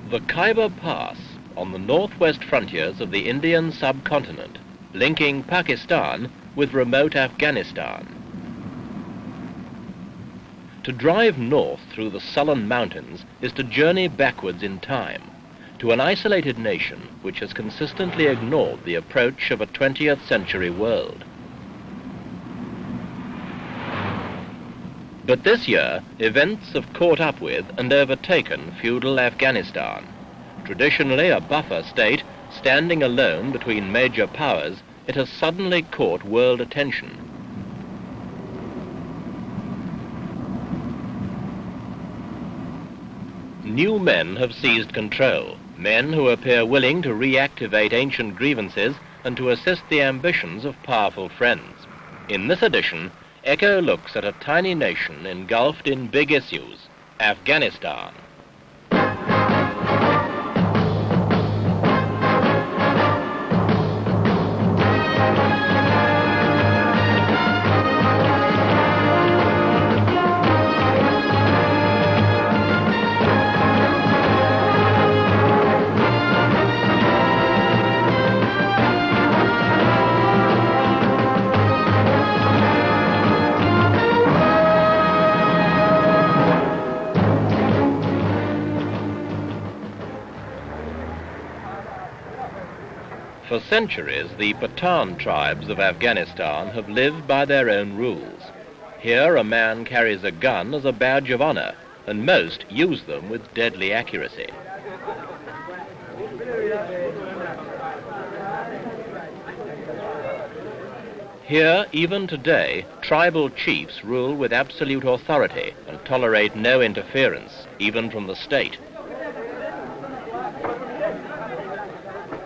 The Khyber Pass, on the northwest frontiers of the Indian subcontinent, linking Pakistan with remote Afghanistan. To drive north through the sullen mountains is to journey backwards in time, to an isolated nation which has consistently ignored the approach of a 20th century world. But this year, events have caught up with and overtaken feudal Afghanistan. Traditionally a buffer state, standing alone between major powers, it has suddenly caught world attention. New men have seized control, men who appear willing to reactivate ancient grievances and to assist the ambitions of powerful friends. In this edition, Echo looks at a tiny nation engulfed in big issues, Afghanistan. For centuries, the Pathan tribes of Afghanistan have lived by their own rules. Here, a man carries a gun as a badge of honor, and most use them with deadly accuracy. Here, even today, tribal chiefs rule with absolute authority and tolerate no interference, even from the state.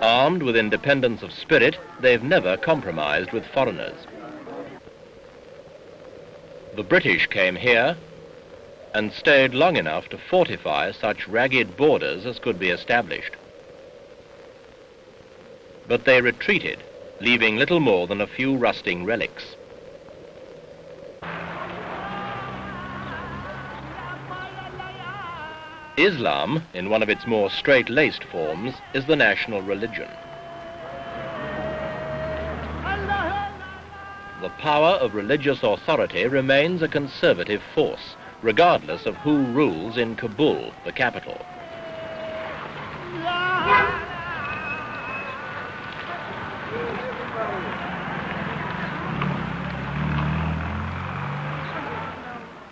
Armed with independence of spirit, they've never compromised with foreigners. The British came here and stayed long enough to fortify such ragged borders as could be established. But they retreated, leaving little more than a few rusting relics. Islam, in one of its more straight-laced forms, is the national religion. The power of religious authority remains a conservative force, regardless of who rules in Kabul, the capital.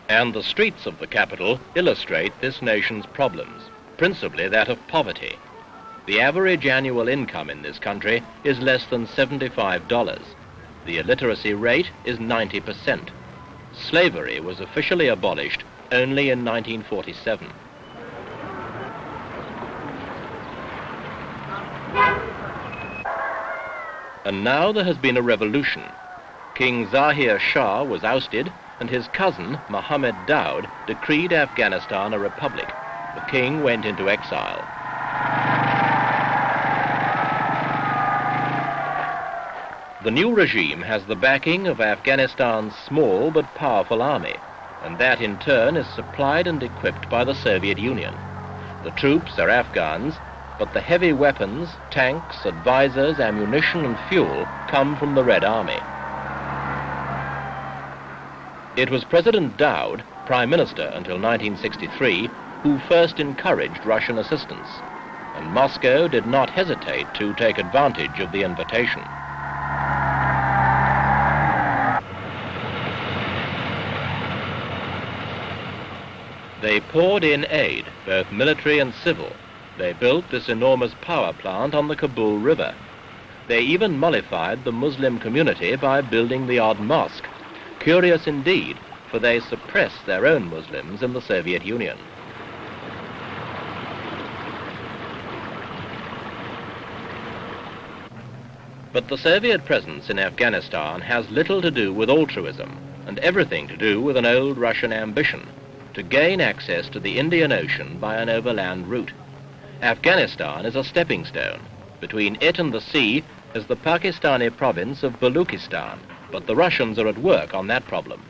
And the streets of the capital illustrate this nation's problems, principally that of poverty. The average annual income in this country is less than $75. The illiteracy rate is 90%. Slavery was officially abolished only in 1947. And now there has been a revolution. King Zahir Shah was ousted, and his cousin, Mohammed Daud, decreed Afghanistan a republic. The king went into exile. The new regime has the backing of Afghanistan's small but powerful army, and that in turn is supplied and equipped by the Soviet Union. The troops are Afghans, but the heavy weapons, tanks, advisors, ammunition and fuel come from the Red Army. It was President Daud, Prime Minister until 1963, who first encouraged Russian assistance, and Moscow did not hesitate to take advantage of the invitation. They poured in aid, both military and civil. They built this enormous power plant on the Kabul River. They even mollified the Muslim community by building the odd mosque. Curious indeed, for they suppressed their own Muslims in the Soviet Union. But the Soviet presence in Afghanistan has little to do with altruism and everything to do with an old Russian ambition to gain access to the Indian Ocean by an overland route. Afghanistan is a stepping stone. Between it and the sea is the Pakistani province of Baluchistan, but the Russians are at work on that problem.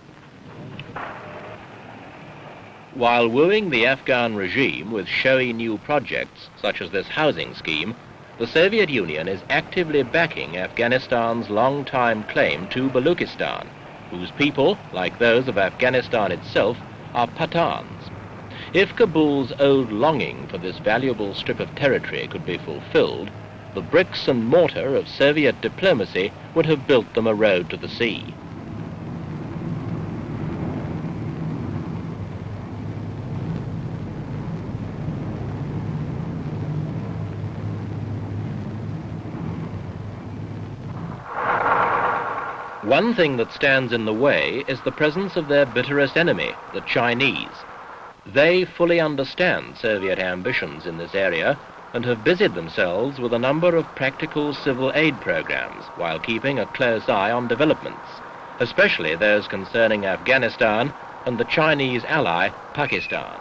While wooing the Afghan regime with showy new projects, such as this housing scheme, the Soviet Union is actively backing Afghanistan's long-time claim to Baluchistan, whose people, like those of Afghanistan itself, are Pathans. If Kabul's old longing for this valuable strip of territory could be fulfilled, the bricks and mortar of Soviet diplomacy would have built them a road to the sea. One thing that stands in the way is the presence of their bitterest enemy, the Chinese. They fully understand Soviet ambitions in this area and have busied themselves with a number of practical civil aid programs while keeping a close eye on developments, especially those concerning Afghanistan and the Chinese ally, Pakistan.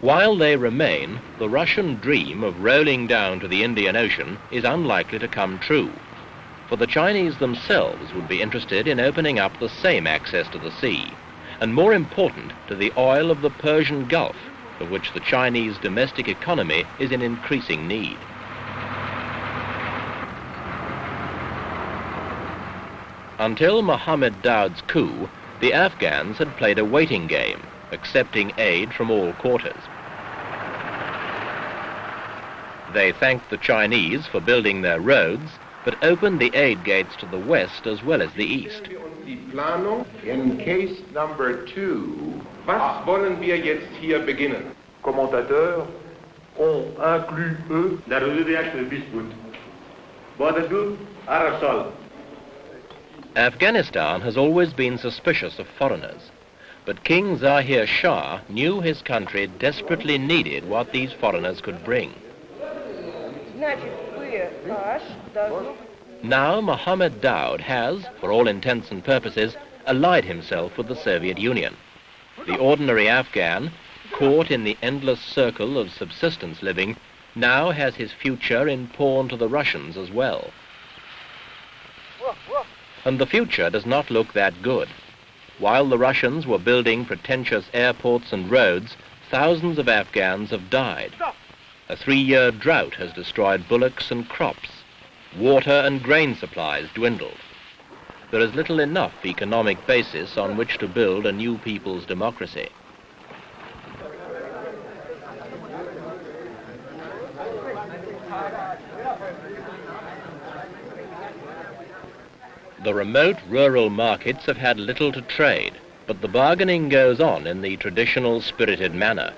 While they remain, the Russian dream of rolling down to the Indian Ocean is unlikely to come true, for the Chinese themselves would be interested in opening up the same access to the sea, and more important, to the oil of the Persian Gulf, of which the Chinese domestic economy is in increasing need. Until Mohammed Daoud's coup, the Afghans had played a waiting game, accepting aid from all quarters. They thanked the Chinese for building their roads, but opened the aid gates to the west as well as the east. In case number 2, was wollen wir jetzt hier beginnen? Commentateurs ont inclus eux la réaction dispute. Bodadu Arasol. Afghanistan has always been suspicious of foreigners, but King Zahir Shah knew his country desperately needed what these foreigners could bring. Now Mohammed Daoud has, for all intents and purposes, allied himself with the Soviet Union. The ordinary Afghan, caught in the endless circle of subsistence living, now has his future in pawn to the Russians as well. And the future does not look that good. While the Russians were building pretentious airports and roads, thousands of Afghans have died. A 3-year drought has destroyed bullocks and crops. Water and grain supplies dwindled. There is little enough economic basis on which to build a new people's democracy. The remote rural markets have had little to trade, but the bargaining goes on in the traditional spirited manner.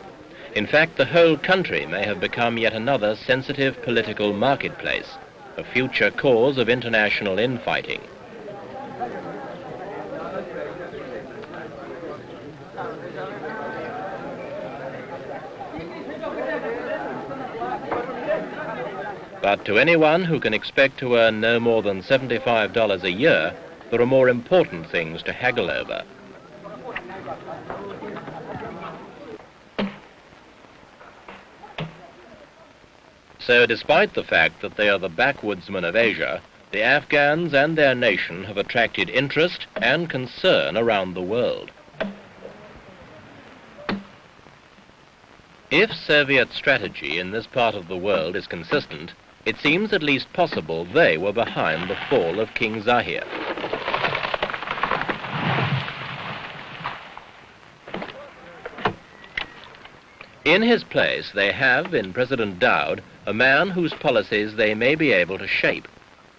In fact, the whole country may have become yet another sensitive political marketplace, a future cause of international infighting. But to anyone who can expect to earn no more than $75 a year, there are more important things to haggle over. So despite the fact that they are the backwoodsmen of Asia, the Afghans and their nation have attracted interest and concern around the world. If Soviet strategy in this part of the world is consistent, it seems at least possible they were behind the fall of King Zahir. In his place, they have, in President Daoud, a man whose policies they may be able to shape.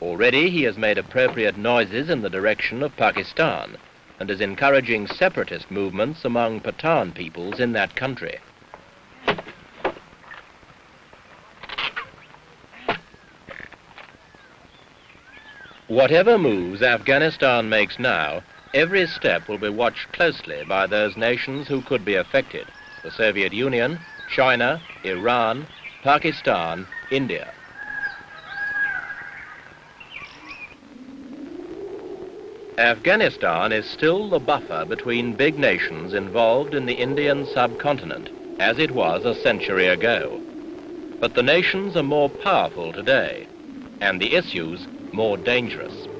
Already he has made appropriate noises in the direction of Pakistan and is encouraging separatist movements among Pathan peoples in that country. Whatever moves Afghanistan makes now, every step will be watched closely by those nations who could be affected: the Soviet Union, China, Iran, Pakistan, India. Afghanistan is still the buffer between big nations involved in the Indian subcontinent, as it was a century ago. But the nations are more powerful today, and the issues more dangerous.